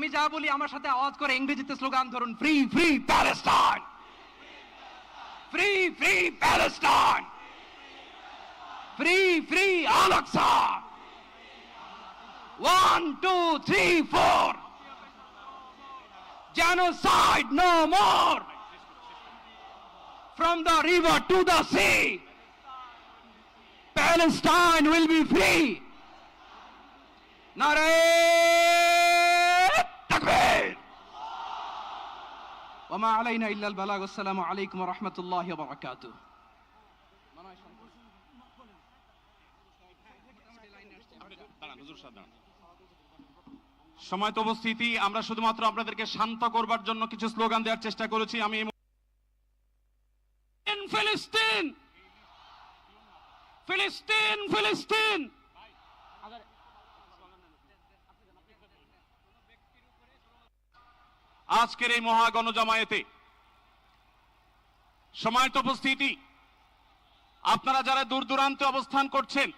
আমি যা বলি আমার সাথে আওয়াজ করে ইংরেজিতে স্লোগান ধরুন, free free Palestine, free free Palestine, free free Al Aqsa. 1 2 3 4, genocide no more, from the river to the sea, Palestine will be free. Nare takbir, wa ma alayna illa al balagh. Assalamu alaykum wa rahmatullahi wa barakatuh. সময় তো উপস্থিতি, আমরা শুধুমাত্র আপনাদেরকে শান্ত করবার জন্য কিছু slogan দেওয়ার চেষ্টা করেছি। আমি ফিলিস্তিন ফিলিস্তিন ফিলিস্তিন, আজকের এই মহা গণজামায়াতে সময় তো উপস্থিতি, আপনারা যারা দূর দূরান্তে অবস্থান করছেন,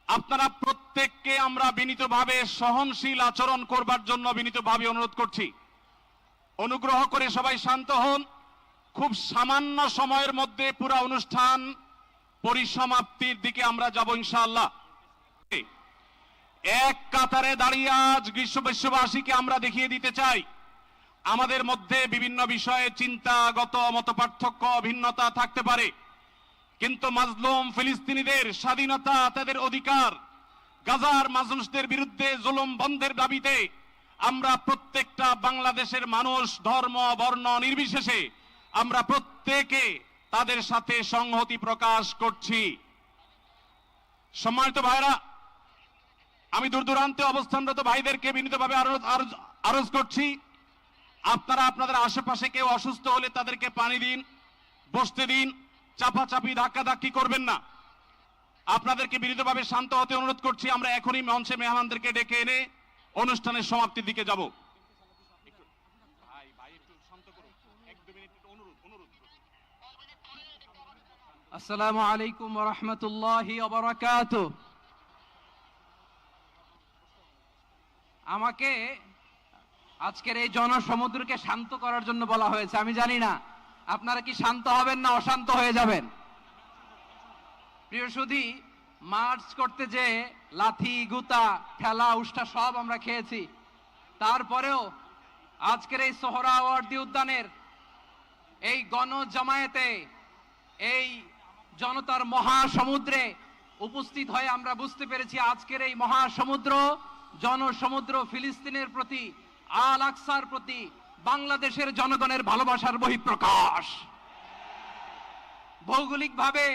আপনারা প্রত্যেককে আমরা বিনীতভাবে সহনশীল আচরণ করবার জন্য বিনীতভাবে অনুরোধ করছি। অনুগ্রহ করে সবাই শান্ত হন। খুব সামান্য সময়ের মধ্যে পুরো অনুষ্ঠান পরিসমাপ্তির দিকে আমরা যাব ইনশাআল্লাহ। এক কাতারে দাঁড়িয়ে আজ বিশ্ববাসীকে আমরা দেখিয়ে দিতে চাই, আমাদের মধ্যে বিভিন্ন বিষয়ে চিন্তাগত মতপার্থক্য ভিন্নতা থাকতে পারে, কিন্তু মাজলুম ফিলিস্তিনিদের স্বাধীনতা, তাদের অধিকার, গাজার মানুষদের বিরুদ্ধে জুলুম বন্ধের দাবিতে আমরা প্রত্যেকটা বাংলাদেশের মানুষ ধর্ম বর্ণ নির্বিশেষে আমরা প্রত্যেকে তাদের সাথে সংহতি প্রকাশ করছি। সম্মানিত ভাইরা, আমি দূর দূরান্তে অবস্থানরত ভাইদেরকে বিনীতভাবে আরজ করছি, আপনারা আপনাদের আশেপাশে কেউ অসুস্থ হলে তাদেরকে পানি দিন, বসতে দিন, চাপাচাপি ধাক্কাধাক্কি করবেন না। আপনাদেরকে বিনীতভাবে শান্ত হতে অনুরোধ করছি। আমরা এখনই মঞ্চে মেহমানদেরকে ডেকে এনে অনুষ্ঠানের সমাপ্তির দিকে যাব। আসসালামু আলাইকুম ওয়া রাহমাতুল্লাহি ওয়া বারাকাতুহু। আমাকে আজকের এই জনসমুদ্রকে শান্ত করার জন্য বলা হয়েছে। আমি জানি না আপনারা কি শান্ত হবেন না অশান্ত হয়ে যাবেন। প্রিয় সুধী, মার্চ করতে যে লাথি গুতা ঠেলা উষ্টা সব আমরা খেয়েছি, তারপরেও আজকের এই সোহরাওয়ার্দী উদ্যানের এই গণজামায়াতে, এই জনতার মহাসমুদ্রে উপস্থিত হয়ে আমরা বুঝতে পেরেছি আজকের এই মহাসমুদ্র, জনসমুদ্র ফিলিস্তিনের প্রতি, আল আকসার প্রতি বাংলাদেশের জনগণের ভালোবাসার বহিঃপ্রকাশ। ভৌগোলিকভাবে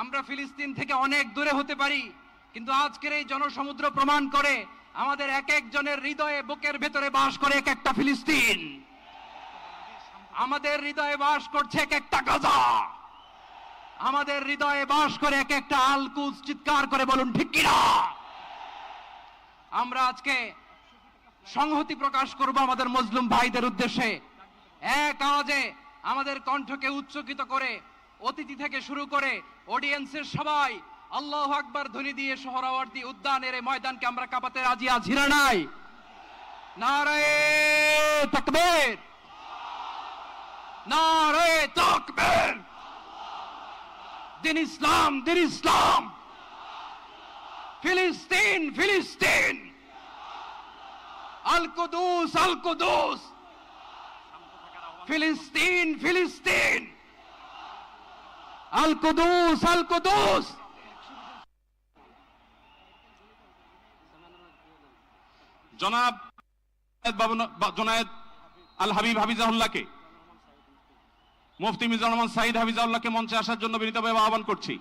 আমরা ফিলিস্তিন থেকে অনেক দূরে হতে পারি, কিন্তু আজকের এই জনসমুদ্র প্রমাণ করে আমাদের এক একজনের হৃদয়ে, বুকের ভেতরে বাস করে এক একটা ফিলিস্তিন। আমাদের হৃদয়ে বাস করছে এক একটা গাজা, আমাদের হৃদয়ে বাস করে এক একটা আল কুদস। চিৎকার করে বলুন ঠিক কিনা। আমরা আজকে সংহতি প্রকাশ করব আমাদের মুসলিম ভাইদের উদ্দেশ্যে। এক আওয়াজে আমাদের কণ্ঠকে উচ্চকিত করে অতিথি থেকে শুরু করে অডিয়েন্সের সবাই আল্লাহু আকবার ধ্বনি দিয়ে সোহরাওয়ার্দী উদ্যানের এই ময়দানকে আমরা কাঁপাতে রাজি আছি না নাই? নারায়ে তাকবীর, নারায়ে তাকবীর। দিন ইসলাম, দিন ইসলাম। ফিলিস্তিন, ফিলিস্তিন। আল কুদুস, আল কুদুস। ফিলিস্তিন, ফিলিস্তিন। আল কুদুস, আল কুদুস। জনাব জনায়েদ আল হাবিব হাফিজাহুল্লাহকে, মুফতি মিজানুর রহমান সাঈদ হাফিজাহুল্লাহকে মঞ্চে আসার জন্য বিনীতভাবে আহ্বান করছি।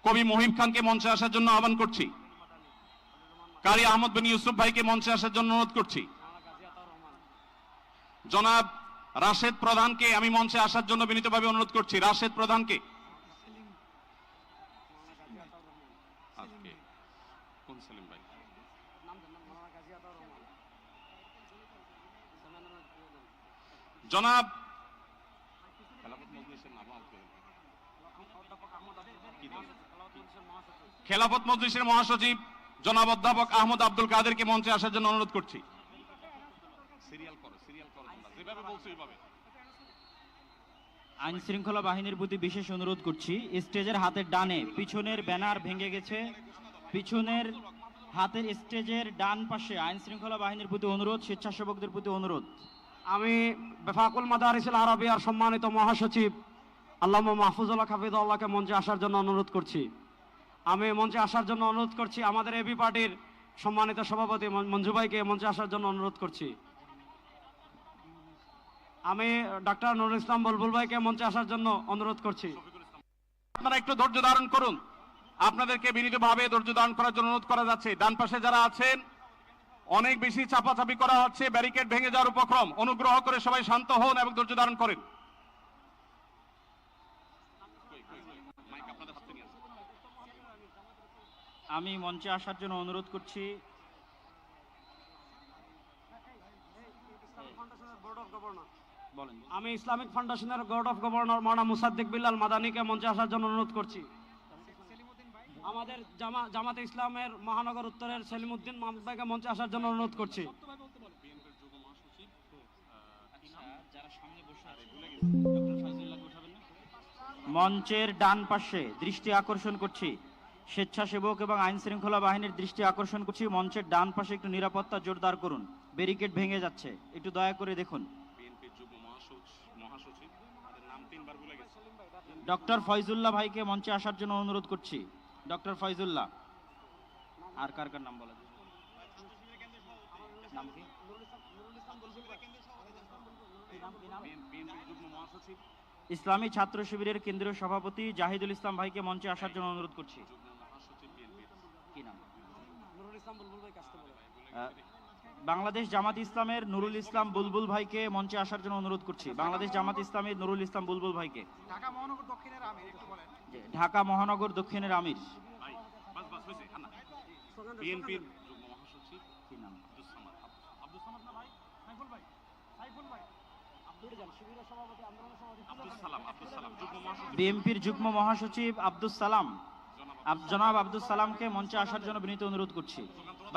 কবি মহিব খানকে মঞ্চে আসার জন্য আহ্বান করছি। কারি আহমদ বিন ইউসুফ ভাইকে মঞ্চে আসার জন্য অনুরোধ করছি। জনাব রাশেদ প্রধানকে আমি মঞ্চে আসার জন্য বিনীতভাবে অনুরোধ করছি। রাশেদ প্রধানকে। জনাব খেলাফত মজলিসের মহাসচিব জনাব অধ্যাপক আহমদ আব্দুল কাদেরকে মঞ্চে আসার জন্য অনুরোধ করছি। সিরিয়াল করো তোমরা, যেভাবে বলছো এইভাবে। আইন শৃঙ্খলা বাহিনীর প্রতি বিশেষ অনুরোধ করছি, স্টেজের হাতের ডানে পিছনের ব্যানার ভেঙে গেছে, পিছনের হাতের স্টেজের ডান পাশে আইন শৃঙ্খলা বাহিনীর প্রতি অনুরোধ, স্বেচ্ছাসেবকদের প্রতি অনুরোধ। আমি বেফাকুল মাদারিসুল আরাবিয়ার সম্মানিত মহাসচিব আল্লামা মাহফুজুল্লাহ হাফিজুল্লাহকে মঞ্চে আসার জন্য অনুরোধ করছি। আমি মঞ্চে আসার জন্য অনুরোধ করছি আমাদের এবি পার্টির সম্মানিত সভাপতি মঞ্জু ভাইকে মঞ্চে আসার জন্য অনুরোধ করছি। আমি ডক্টর নুরুল ইসলাম বুলবুল ভাইকে মঞ্চে আসার জন্য অনুরোধ করছি। আপনারা একটু ধৈর্য ধারণ করুন, আপনাদেরকে বিনীতভাবে ধৈর্য ধারণ করার জন্য অনুরোধ করা যাচ্ছে। ডান পাশে যারা আছেন অনেক বেশি চাপাচাপি করা হচ্ছে, ব্যারিকেড ভেঙে যাওয়ার উপক্রম। অনুগ্রহ করে সবাই শান্ত হন এবং ধৈর্য ধারণ করেন। আমি মঞ্চে আসার জন্য অনুরোধ করছি বলেন। আমি ইসলামিক ফাউন্ডেশনের বোর্ড অফ গভর্নর মাওলানা মুসাদ্দিক বিল্লাল মাদানিকে মঞ্চে আসার জন্য অনুরোধ করছি। আমাদের জামাতে ইসলামের মহানগর উত্তরের সেলিমউদ্দিন মাহমুদ ভাইকে মঞ্চে আসার জন্য অনুরোধ করছি। মঞ্চের ডান পাশে দৃষ্টি আকর্ষণ করছি, স্বেচ্ছাসেবক এবং আইন শৃঙ্খলা বাহিনীর দৃষ্টি আকর্ষণ করছি, মঞ্চের ডান পাশে একটু নিরাপত্তা জোরদার করুন, ব্যারিকেড ভেঙে যাচ্ছে, একটু দয়া করে দেখুন। ডক্টর ফয়জুল্লাহ ভাইকে মঞ্চে আসার জন্য অনুরোধ করছি। ডক্টর ফয়জুল্লাহ, আর কার কার নাম বলা যায়? নাম কি? ইসলামী ছাত্র শিবিরের কেন্দ্রীয় সভাপতি জাহিদুল ইসলাম ভাইকে মঞ্চে আসার জন্য অনুরোধ করছি। কি নাম? বাংলাদেশ জামাত ইসলামের নুরুল ইসলাম বুলবুল ভাইকে মঞ্চে আসার জন্য অনুরোধ করছি। বাংলাদেশ জামাত ইসলামের নুরুল ইসলাম বুলবুল ভাইকে। ঢাকা মহানগর দক্ষিণের আমির। বিএনপির বিএনপির যুগ্ম মহাসচিব আব্দুস সালাম, জনাব আব্দুস সালামকে মঞ্চে আসার জন্য বিনীত অনুরোধ করছি।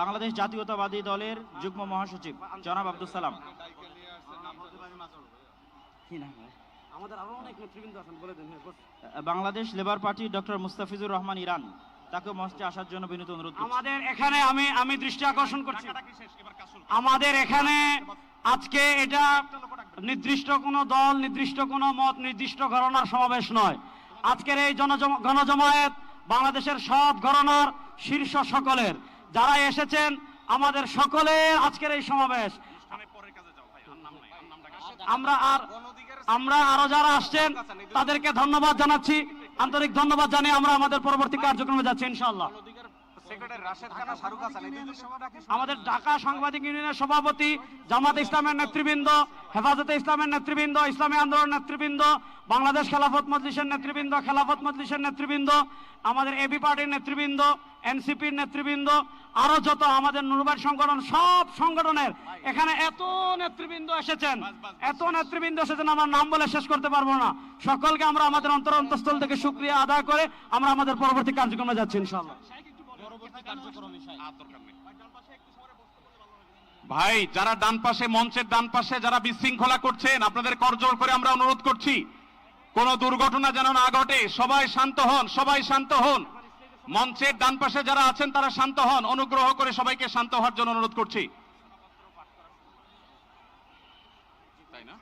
বাংলাদেশ জাতীয়তাবাদী দলের যুগ্ম মহাসচিব জনাব আব্দুস সালাম। আমাদের আরো অনেক নেতৃবৃন্দ আছেন, বলে দেন। Bangladesh labour party doctor Mustafizur Rahman Iran, তাকে মঞ্চে আসার জন্য বিনীত অনুরোধ করছি। আমাদের এখানে আমি দৃষ্টি আকর্ষণ করছি, আমাদের এখানে আজকে এটা নির্দিষ্ট কোনো দল, নির্দিষ্ট কোনো মত, নির্দিষ্ট ঘরানার সমাবেশ নয়। আজকের এই গণজমায়েত বাংলাদেশের সব ঘরানার শীর্ষ সকলের, যারা এসেছেন আমাদের সকলের আজকের এই সমাবেশ। আমরা আরো যারা আসছেন তাদেরকে ধন্যবাদ জানাচ্ছি, আন্তরিক ধন্যবাদ জানিয়ে আমরা আমাদের পরবর্তী কার্যক্রমে যাচ্ছি ইনশাআল্লাহ। আমাদের ঢাকা সাংবাদিক ইউনিয়নের সভাপতি, জামাত ইসলামের নেতৃবৃন্দ, হেফাজতে ইসলামের নেতৃবৃন্দ, ইসলামী আন্দোলন নেতৃবৃন্দ, বাংলাদেশ খেলাফত মজলিসের নেতৃবৃন্দ, খেলাফত মজলিসের নেতৃবৃন্দ, আমাদের এবি পার্টির নেতৃবৃন্দ, এনসিপির নেতৃবৃন্দ, আরো যত আমাদের নুরবাদ সংগঠন, সব সংগঠনের এখানে এত নেতৃবৃন্দ এসেছেন, আমার নাম বলে শেষ করতে পারবো না। সকলকে আমরা আমাদের অন্তঃস্থল থেকে শুকরিয়া আদায় করে আমরা আমাদের পরবর্তী কার্যক্রমে যাচ্ছি ইনশাআল্লাহ। ভাই, যারা ডান পাশে, মঞ্চের ডান পাশে যারা বিশৃঙ্খলা করছেন, আপনাদের করজোড় করে আমরা অনুরোধ করছি কোন দুর্ঘটনা যেন না ঘটে। সবাই শান্ত হন, সবাই শান্ত হন। মঞ্চের ডান পাশে যারা আছেন তারা শান্ত হন, অনুগ্রহ করে সবাইকে শান্ত হওয়ার জন্য অনুরোধ করছি। তাই না?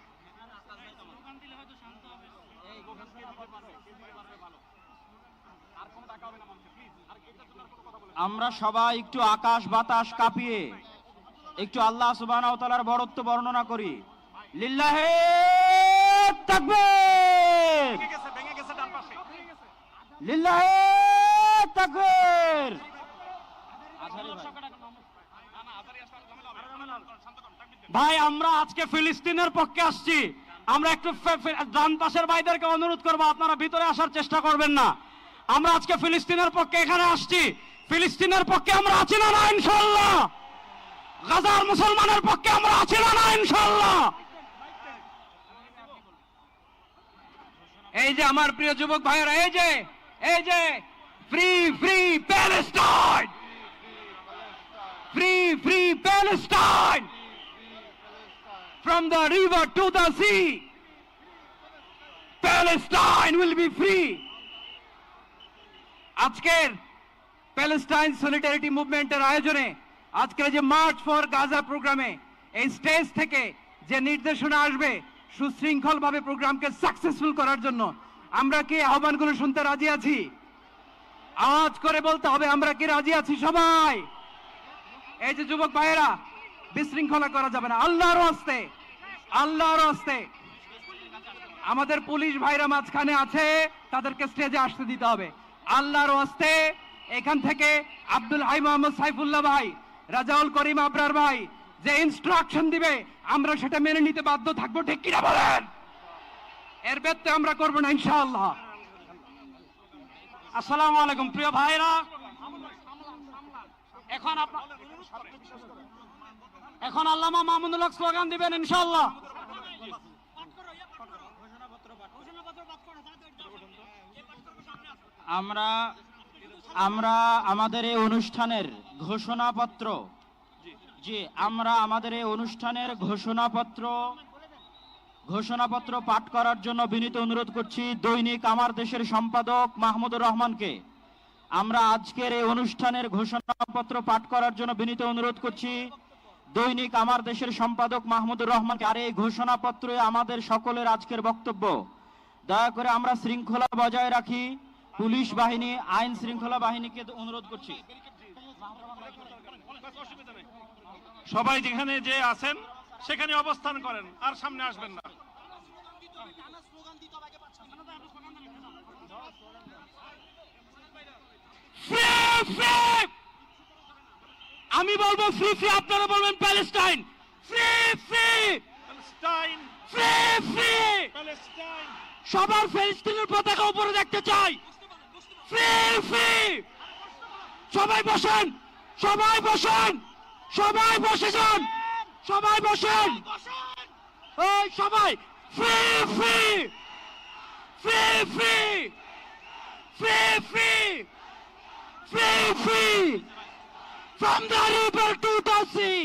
আমরা সবাই একটু আকাশ বাতাস কাঁপিয়ে একটু আল্লাহ সুবহানাহু ওয়া তাআলার বড়ত্ব বর্ণনা করি। লিল্লাহে তাকবীর, লিল্লাহে তাকবীর। ভাই, আমরা আজকে ফিলিস্তিনের পক্ষে আসছি। আমরা একটু ডান পাশের ভাইদেরকে অনুরোধ করবো, আপনারা ভিতরে আসার চেষ্টা করবেন না। আমরা আজকে ফিলিস্তিনের পক্ষে এখানে আসছি। ফিলিস্তিনের পক্ষে আমরা আছি না না ইনশাআল্লাহ? গাজার মুসলমানের পক্ষে আমরা আছি না না ইনশাআল্লাহ? এই যে আমার প্রিয় যুবক ভাইয়েরা, এই যে free free Palestine, Free, free Palestine! From the river to the sea, Palestine will be free. আজকের প্যালেস্টাইন সলিডারিটি মুভমেন্টের আয়োজনে আজকের যে মার্চ ফর গাজা প্রোগ্রামে এই স্টেজ থেকে যে নির্দেশনা আসবে সুশৃঙ্খলভাবে প্রোগ্রামকে সাকসেসফুল করার জন্য আমরা কি আহ্বানগুলো শুনতে রাজি আছি? আওয়াজ করে বলতে হবে আমরা কি রাজি আছি সবাই? এই যে যুবক ভাইয়েরা, বিশৃঙ্খলা করা যাবে না, আল্লাহর হস্তে, আল্লাহর হস্তে। আমাদের পুলিশ ভাইরা মাঝখানে আছে, তাদেরকে স্টেজে আসতে দিতে হবে আল্লাহর হস্তে। এখান থেকে আব্দুল হাই মোহাম্মদ সাইফুল্লাহ ভাই, রাজাউল করিম আবরার ভাই যে ইনস্ট্রাকশন দিবে আমরা সেটা মেনে নিতে বাধ্য থাকবো, ঠিক কিনা বলেন? এর ব্যত্যয় আমরা করবো না ইনশাআল্লাহ। আসসালামু আলাইকুম প্রিয় ভাইরা, এখন আল্লামা মামুনুল হক স্লোগান দিবেন ইনশাআল্লাহ। আমরা আমাদের এই অনুষ্ঠানের ঘোষণাপত্র ঘোষণাপত্র পাঠ করার জন্য বিনীত অনুরোধ করছি দৈনিক আমার দেশের সম্পাদক মাহমুদুর রহমানকে। আমরা আজকের এই অনুষ্ঠানের ঘোষণাপত্র পাঠ করার জন্য বিনীত অনুরোধ করছি দৈনিক আমার দেশের সম্পাদক মাহমুদুর রহমানকে। আর এই ঘোষণাপত্রে আমাদের সকলের আজকের বক্তব্য। দয়া করে আমরা শৃঙ্খলা বজায় রাখি। পুলিশ বাহিনী, আইন শৃঙ্খলা বাহিনীকে অনুরোধ করছি সবাই যেখানে যে আছেন সেখানে অবস্থান করেন, আর সামনে আসবেন না। আমি বলবো ফ্রি ফ্রি, আপনারা বলবেন Palestine. Free free Palestine, free free, Palestine. সবার ফিলিস্তিনের পতাকা উপরে দেখতে চাই। ফ্রি ফ্রি, সবাই বসেন, সবাই বসেন, সবাই বসে যান, সবাই বসেন, ওই সবাই। Free free, free free, free free, free free, from the river to the sea.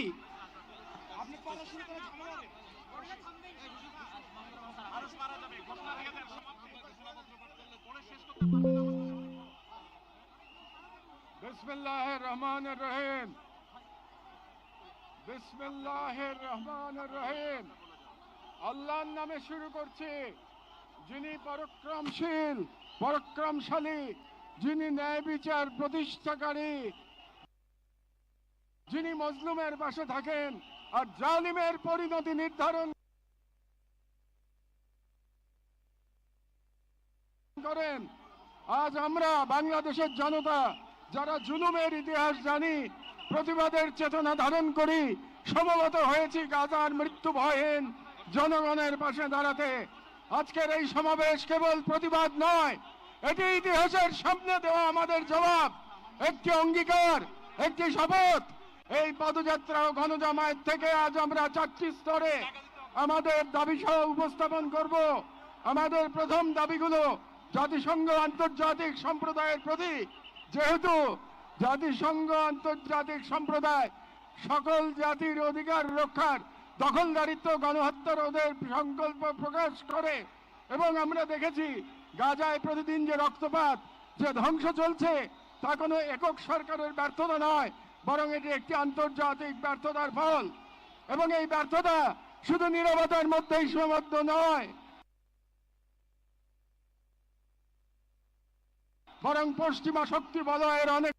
বিসমিল্লাহির রহমানির রহিম, বিসমিল্লাহির রহমানির রহিম। আল্লাহর নামে শুরু করছি, যিনি পরাক্রমশীল, পরাক্রমশালী, যিনি ন্যায় বিচার প্রতিষ্ঠাকারী, যিনি মজলুমের পাশে থাকেন আর জালিমের পরিণতি নির্ধারণ করেন। আজ আমরা বাংলাদেশের জনতা যারা জুলুমের ইতিহাস জানি, প্রতিবাদের চেতনা ধারণ করি, সমবেত হয়েছি গাজার মৃত্যু ভয়হীন জনগণের পাশে দাঁড়াতে। আজকের এই সমাবেশ কেবল প্রতিবাদ নয়, এটি ইতিহাসের সামনে দেওয়া আমাদের জবাব, একটি অঙ্গীকার, একটি শপথ। এই পদযাত্রা ও গণজামায়াত থেকে আজ আমরা 4টি স্তরে আমাদের দাবি সহ উপস্থাপন করব। আমাদের প্রথম দাবিগুলো জাতিসংঘ আন্তর্জাতিক সম্প্রদায়ের প্রতি, যেহেতু জাতিসংঘ আন্তর্জাতিক সম্প্রদায় সকল জাতির অধিকার রক্ষার, দখলদারিত্ব, গণহত্যা রোধের সংকল্প প্রকাশ করে, এবং আমরা দেখেছি গাজায় প্রতিদিন যে রক্তপাত, যে ধ্বংস চলছে, তা কোনো একক সরকারের ব্যর্থতা নয়, বরং এটি একটি আন্তর্জাতিক ব্যর্থতার ফল। এবং এই ব্যর্থতা শুধু নীরবতার মধ্যেই সীমাবদ্ধ নয়, বরং পশ্চিমা শক্তি বলয়ের অনেক